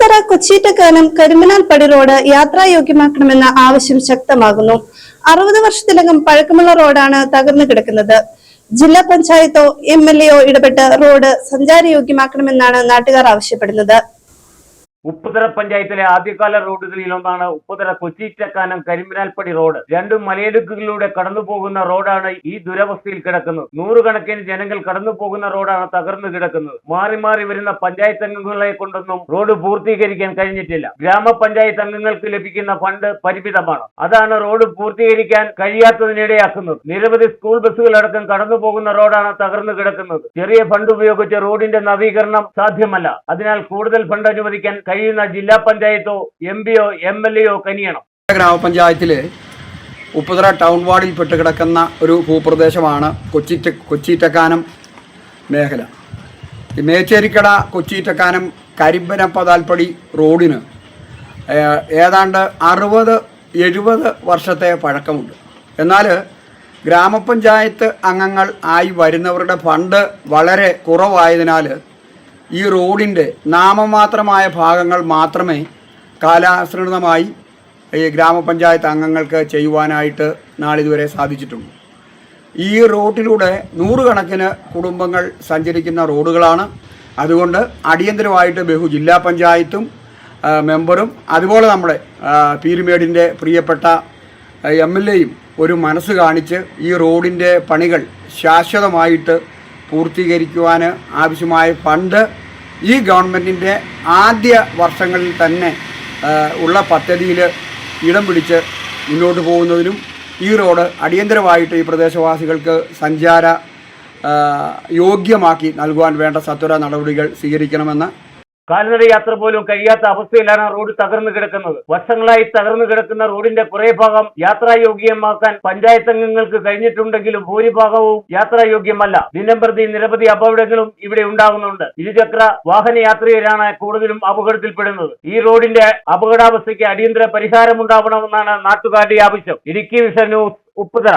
Upputhara കൊച്ചീറ്റക്കാനം കരിമനാൽപ്പടി road യാത്രായോഗ്യമാക്കണമെന്ന ആവശ്യം ശക്തമാകുന്നു. 60 വർഷത്തിലകം പഴക്കമുള്ള റോഡാണ് തകർന്നു കിടക്കുന്നത്. ജില്ലാ പഞ്ചായത്തോ MLAയോ ഇടപെട്ട് റോഡ് സഞ്ചാരയോഗ്യമാക്കണമെന്നാണ് നാട്ടുകാർ ആവശ്യപ്പെടുന്നത്. ഉപ്പുതറ പഞ്ചായത്തിലെ ആദ്യകാല റോഡുകളിൽ ഒന്നാണ് ഉപ്പുതറ കൊച്ചീറ്റക്കാനം കരിമനാൽപ്പടി റോഡ്. രണ്ടു മലയിടുക്കുകളിലൂടെ കടന്നു പോകുന്ന റോഡാണ് ഈ ദുരവസ്ഥയിൽ കിടക്കുന്നത്. നൂറുകണക്കിന് ജനങ്ങൾ കടന്നു പോകുന്ന റോഡാണ് തകർന്നു കിടക്കുന്നത്. മാറി മാറി വരുന്ന പഞ്ചായത്ത് അംഗങ്ങളെ കൊണ്ടൊന്നും റോഡ് പൂർത്തീകരിക്കാൻ കഴിഞ്ഞിട്ടില്ല. ഗ്രാമപഞ്ചായത്ത് അംഗങ്ങൾക്ക് ലഭിക്കുന്ന ഫണ്ട് പരിമിതമാണ്. അതാണ് റോഡ് പൂർത്തീകരിക്കാൻ കഴിയാത്തതിനിടയാക്കുന്നത്. നിരവധി സ്കൂൾ ബസ്സുകൾ അടക്കം കടന്നു പോകുന്ന റോഡാണ് തകർന്നു കിടക്കുന്നത്. ചെറിയ ഫണ്ട് ഉപയോഗിച്ച് റോഡിന്റെ നവീകരണം സാധ്യമല്ല. അതിനാൽ കൂടുതൽ ഫണ്ട് അനുവദിക്കാൻ കഴിയുന്ന ജില്ലാ പഞ്ചായത്തോ MPയോ MLAയോ കനിയണം. ഗ്രാമപഞ്ചായത്തിലെ ഉപ്പുതറ ടൗൺ വാർഡിൽ പെട്ട് കിടക്കുന്ന ഒരു ഭൂപ്രദേശമാണ് കൊച്ചീറ്റക്കാനം മേഖല. ഈ മേച്ചേരിക്കട കൊച്ചീറ്റക്കാനം കരിമ്പനപ്പതാൽപ്പടി റോഡിന് ഏതാണ്ട് 60-70 വർഷത്തെ പഴക്കമുണ്ട്. എന്നാൽ ഗ്രാമപഞ്ചായത്ത് അംഗങ്ങൾ ആയി വരുന്നവരുടെ ഫണ്ട് വളരെ കുറവായതിനാൽ ഈ റോഡിൻ്റെ നാമമാത്രമായ ഭാഗങ്ങൾ മാത്രമേ കാലാനുസൃതമായി ഈ ഗ്രാമപഞ്ചായത്ത് അംഗങ്ങൾക്ക് ചെയ്യുവാനായിട്ട് നാളിതുവരെ സാധിച്ചിട്ടുള്ളൂ. ഈ റോഡിലൂടെ നൂറുകണക്കിന് കുടുംബങ്ങൾ സഞ്ചരിക്കുന്ന റോഡുകളാണ്. അതുകൊണ്ട് അടിയന്തരമായിട്ട് ജില്ലാ പഞ്ചായത്തും മെമ്പറും അതുപോലെ നമ്മുടെ പീരുമേടിൻ്റെ പ്രിയപ്പെട്ട MLAയും ഒരു മനസ്സ് കാണിച്ച് ഈ റോഡിൻ്റെ പണികൾ ശാശ്വതമായിട്ട് പൂർത്തീകരിക്കുവാൻ ആവശ്യമായ ഫണ്ട് ഈ ഗവൺമെൻറ്റിൻ്റെ ആദ്യ വർഷങ്ങളിൽ തന്നെ ഉള്ള പദ്ധതിയിൽ ഇടം പിടിച്ച് മുന്നോട്ട് പോകുന്നതിനും ഈ റോഡ് അടിയന്തരമായിട്ട് ഈ പ്രദേശവാസികൾക്ക് സഞ്ചാര യോഗ്യമാക്കി നൽകുവാൻ വേണ്ട സത്വര നടപടികൾ സ്വീകരിക്കണമെന്ന് കാൽനട യാത്ര പോലും കഴിയാത്ത അവസ്ഥയിലാണ് റോഡ് തകർന്നു കിടക്കുന്നത്. വർഷങ്ങളായി തകർന്നു കിടക്കുന്ന റോഡിന്റെ കുറെ ഭാഗം യാത്രായോഗ്യമാക്കാൻ പഞ്ചായത്ത് അംഗങ്ങൾക്ക് കഴിഞ്ഞിട്ടുണ്ടെങ്കിലും ഭൂരിഭാഗവും യാത്രായോഗ്യമല്ല. ദിനംപ്രതി നിരവധി അപകടങ്ങളും ഇവിടെ ഉണ്ടാകുന്നുണ്ട്. ഇരുചക്ര വാഹന യാത്രികരാണ് കൂടുതലും അപകടത്തിൽപ്പെടുന്നത്. ഈ റോഡിന്റെ അപകടാവസ്ഥയ്ക്ക് അടിയന്തര പരിഹാരമുണ്ടാവണമെന്നാണ് നാട്ടുകാരുടെ ആവശ്യം. Idukki vision news, Upputhara.